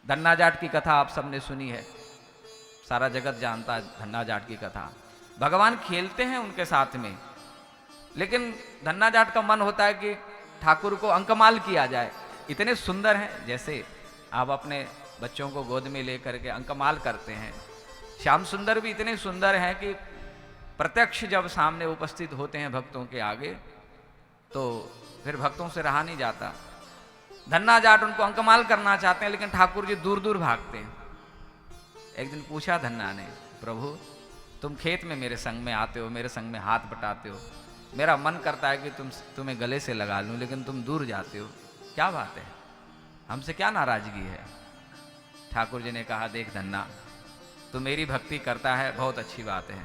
धन्ना जाट की कथा आप सबने सुनी है, सारा जगत जानता है धन्ना जाट की कथा। भगवान खेलते हैं उनके साथ में, लेकिन धन्ना जाट का मन होता है कि ठाकुर को अंकमाल किया जाए। इतने सुंदर हैं, जैसे आप अपने बच्चों को गोद में लेकर के अंकमाल करते हैं, श्याम सुंदर भी इतने सुंदर हैं कि प्रत्यक्ष जब सामने उपस्थित होते हैं भक्तों के आगे तो फिर भक्तों से रहा नहीं जाता। धन्ना जाट उनको अंकमाल करना चाहते हैं, लेकिन ठाकुर जी दूर दूर भागते हैं। एक दिन पूछा धन्ना ने, प्रभु तुम खेत में मेरे संग में आते हो, मेरे संग में हाथ बटाते हो, मेरा मन करता है कि तुम्हें गले से लगा लूं, लेकिन तुम दूर जाते हो, क्या बात है, हमसे क्या नाराजगी है? ठाकुर जी ने कहा, देख धन्ना, तू मेरी भक्ति करता है, बहुत अच्छी बात है,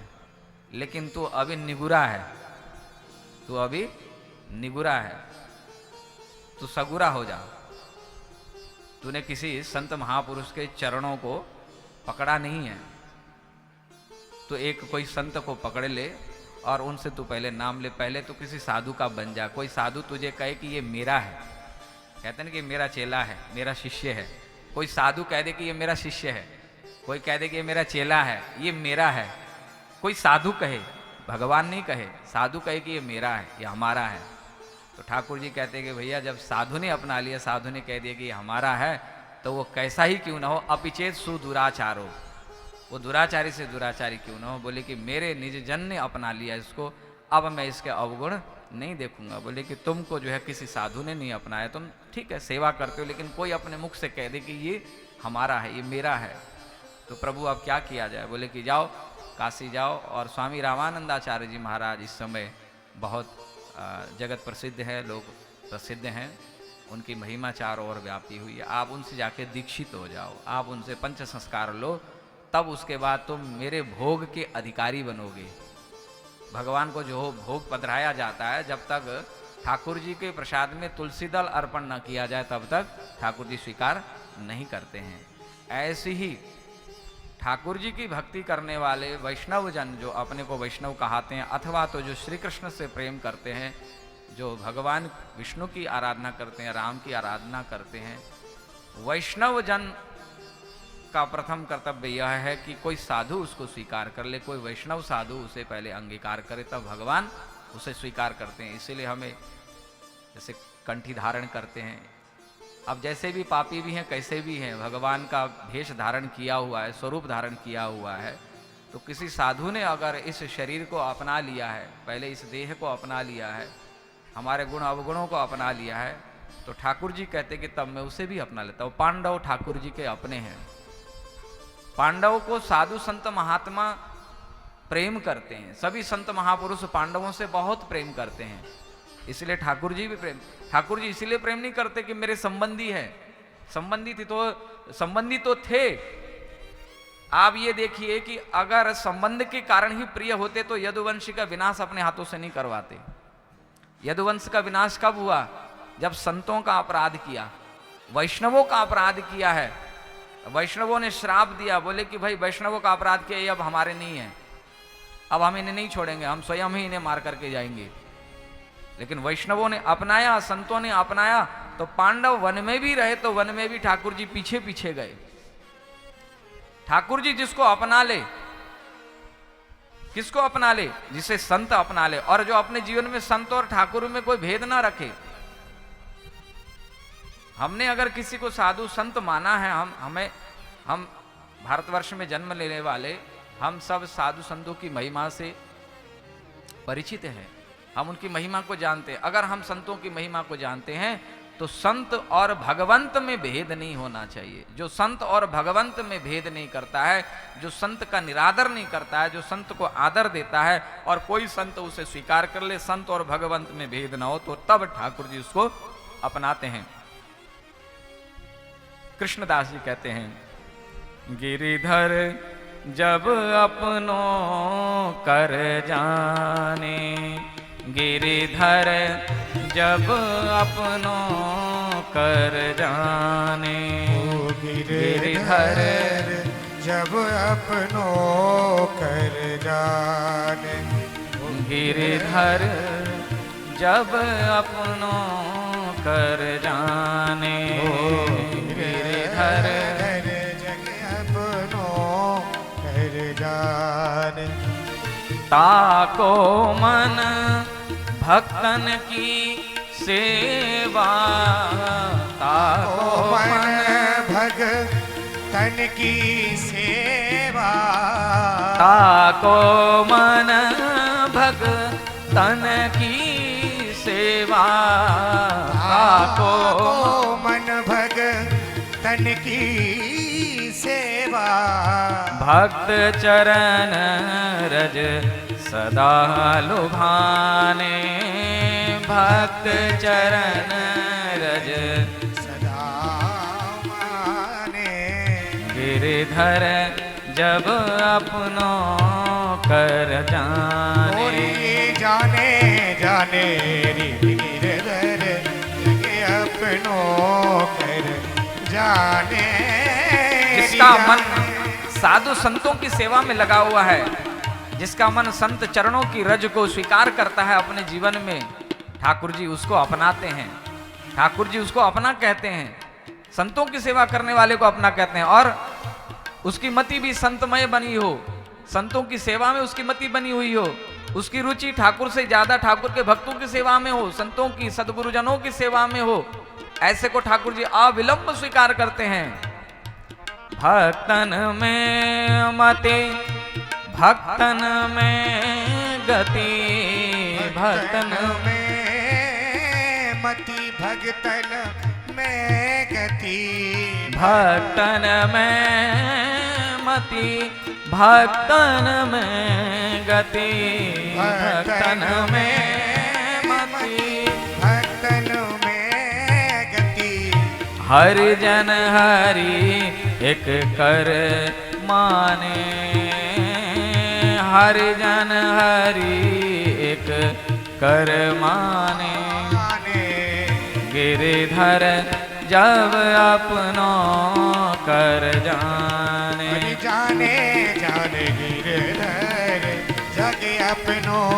लेकिन तू अभी निगुरा है, तू अभी निगुरा है, तू सगुरा हो जा। तूने किसी संत महापुरुष के चरणों को पकड़ा नहीं है। तो एक कोई संत को पकड़ ले और उनसे तू पहले नाम ले, पहले तू किसी साधु का बन जा। कोई साधु तुझे कहे कि ये मेरा है, कहते हैं कि मेरा चेला है, मेरा शिष्य है। कोई साधु कह दे कि ये मेरा शिष्य है, कोई कह दे कि ये मेरा चेला है, ये मेरा है। कोई साधु कहे, भगवान नहीं कहे, साधु कहे कि ये मेरा है, ये हमारा है। तो ठाकुर जी कहते हैं कि भैया जब साधु ने अपना लिया, साधु ने कह दिया कि ये हमारा है, तो वो कैसा ही क्यों ना हो, अपिचेत सुदुराचारो, वो दुराचारी से दुराचारी क्यों ना हो। बोले कि मेरे निज जन ने अपना लिया इसको, अब मैं इसके अवगुण नहीं देखूंगा। बोले कि तुमको जो है किसी साधु ने नहीं अपनाया, तुम ठीक है सेवा करते हो, लेकिन कोई अपने मुख से कह दे कि ये हमारा है, ये मेरा है, तो प्रभु अब क्या किया जाए? बोले कि जाओ काशी जाओ, और स्वामी रामानंदाचार्य जी महाराज इस समय बहुत जगत प्रसिद्ध है, लोग प्रसिद्ध हैं, उनकी महिमा चारों ओर व्यापी हुई है। आप उनसे जाके दीक्षित हो जाओ, आप उनसे पंच संस्कार लो, तब उसके बाद तुम मेरे भोग के अधिकारी बनोगे। भगवान को जो भोग पधराया जाता है, जब तक ठाकुर जी के प्रसाद में तुलसी दल अर्पण न किया जाए तब तक ठाकुर जी स्वीकार नहीं करते हैं। ऐसे ही ठाकुर जी की भक्ति करने वाले वैष्णव जन, जो अपने को वैष्णव कहते हैं, अथवा तो जो श्री कृष्ण से प्रेम करते हैं, जो भगवान विष्णु की आराधना करते हैं, राम की आराधना करते हैं, वैष्णव जन का प्रथम कर्तव्य यह है कि कोई साधु उसको स्वीकार कर ले, कोई वैष्णव साधु उसे पहले अंगीकार करे, तब भगवान उसे स्वीकार करते हैं। इसीलिए हमें जैसे कंठी धारण करते हैं, अब जैसे भी पापी भी हैं कैसे भी हैं, भगवान का भेष धारण किया हुआ है, स्वरूप धारण किया हुआ है, तो किसी साधु ने अगर इस शरीर को अपना लिया है, पहले इस देह को अपना लिया है, हमारे गुण अवगुणों को अपना लिया है, तो ठाकुर जी कहते कि तब मैं उसे भी अपना लेता हूँ। पांडव ठाकुर जी के अपने हैं, पांडव को साधु संत महात्मा प्रेम करते हैं, सभी संत महापुरुष पांडवों से बहुत प्रेम करते हैं, इसलिए ठाकुर जी भी प्रेम। ठाकुर जी इसलिए प्रेम नहीं करते कि मेरे संबंधी है, संबंधी तो थे। आप ये देखिए कि अगर संबंध के कारण ही प्रिय होते तो यदुवंश का विनाश अपने हाथों से नहीं करवाते। यदुवंश का विनाश कब हुआ? जब संतों का अपराध किया, वैष्णवों का अपराध किया है। वैष्णवों ने श्राप दिया, बोले कि भाई वैष्णवों का अपराध किया, ये अब हमारे नहीं है, अब हम इन्हें नहीं छोड़ेंगे, हम स्वयं ही इन्हें मार करके जाएंगे। लेकिन वैष्णवों ने अपनाया, संतों ने अपनाया, तो पांडव वन में भी रहे तो वन में भी ठाकुर जी पीछे पीछे गए। ठाकुर जी जिसको अपना ले, किसको अपना ले? जिसे संत अपना ले, और जो अपने जीवन में संत और ठाकुर में कोई भेद ना रखे। हमने अगर किसी को साधु संत माना है, हम भारतवर्ष में जन्म लेने वाले, हम सब साधु संतों की महिमा से परिचित हैं, हम उनकी महिमा को जानते हैं। अगर हम संतों की महिमा को जानते हैं तो संत और भगवंत में भेद नहीं होना चाहिए। जो संत और भगवंत में भेद नहीं करता है, जो संत का निरादर नहीं करता है, जो संत को आदर देता है और कोई संत उसे स्वीकार कर ले, संत और भगवंत में भेद ना हो, तो तब ठाकुर जी उसको अपनाते हैं। कृष्णदास जी कहते हैं, गिरिधर जब अपनों कर जाने, गिरिधर जब अपनों कर जाने, गिरिधर जब अपनों कर जाने, गिरिधर जब अपनों कर जाने, गिरिधर जाने। ताको मन भक्तन की सेवा, ताको मन भगतन की सेवा, ताको मन भगतन की सेवा, ताको मन भगतन की सेवा। भक्त चरण रज सदा लुभाने, भक्त चरण रज सदा माने। गिरधर जब अपनों कर जाने, जाने जाने गिरधर जग अपनों कर जाने। जिसका मन साधु संतों की सेवा में लगा हुआ है, जिसका मन संत चरणों की रज को स्वीकार करता है अपने जीवन में, ठाकुर जी उसको अपनाते हैं, ठाकुर जी उसको अपना कहते हैं, संतों की सेवा करने वाले को अपना कहते हैं। और उसकी मति भी संतमय बनी हो, संतों की सेवा में उसकी मति बनी हुई हो, उसकी रुचि ठाकुर से ज्यादा ठाकुर के भक्तों की सेवा में हो, संतों की सद्गुरुजनों की सेवा में हो, ऐसे को ठाकुर जी अविलंब स्वीकार करते हैं। भक्तन में मति भक्तन में गति, भक्तन में मति भक्तन में गति, भक्तन में मति भक्तन में गति, भक्तन में मति भक्तन में गति। हरि जन हरि एक कर माने, हरि जन हरि एक कर माने। गिरधर जब अपनों कर जाने, जाने जाने गिरधर जग अपनों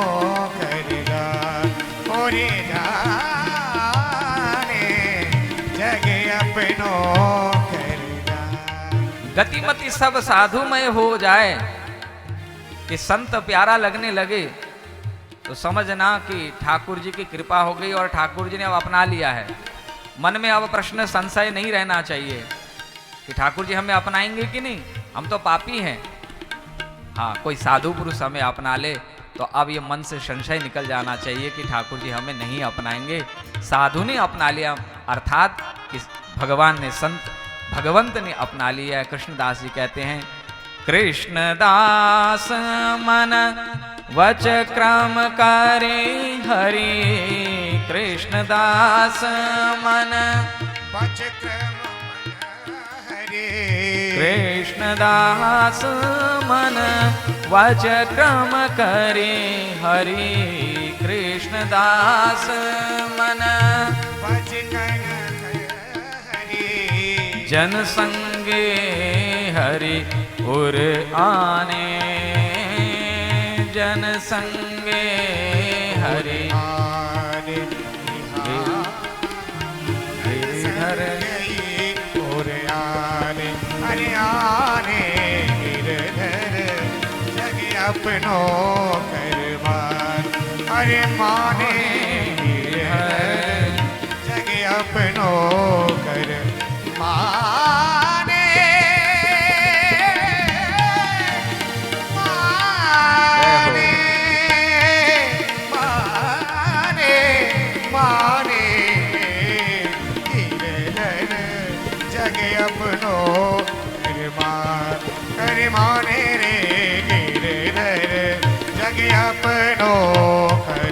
कर जाने, जाने जग अपनों कर जाने। गतिमति सब साधुमय हो जाए कि संत प्यारा लगने लगे तो समझना कि ठाकुर जी की कृपा हो गई और ठाकुर जी ने अब अपना लिया है। मन में अब प्रश्न संशय नहीं रहना चाहिए कि ठाकुर जी हमें अपनाएंगे कि नहीं, हम तो पापी हैं। हाँ, कोई साधु पुरुष हमें अपना ले तो अब ये मन से संशय निकल जाना चाहिए कि ठाकुर जी हमें नहीं अपनाएंगे। साधु ने अपना लिया अर्थात कि भगवान ने भगवंत ने अपना लिया है। कृष्णदास जी कहते हैं, कृष्णदास मन वच क्रम करे हरि, कृष्णदास मन वच क्रम हरे, कृष्णदास मन वच क्रम करे हरि, कृष्णदास मन वच क्रम हरे। जन संगे हरि उर आने, जन संगे हरि आने गिरधर और आने, अरे आने गिरधर जग अपनों कर मान, अरे माने गिरधर जग अपनों कर माने। अरे माने रे गिरधर जग अपनों कर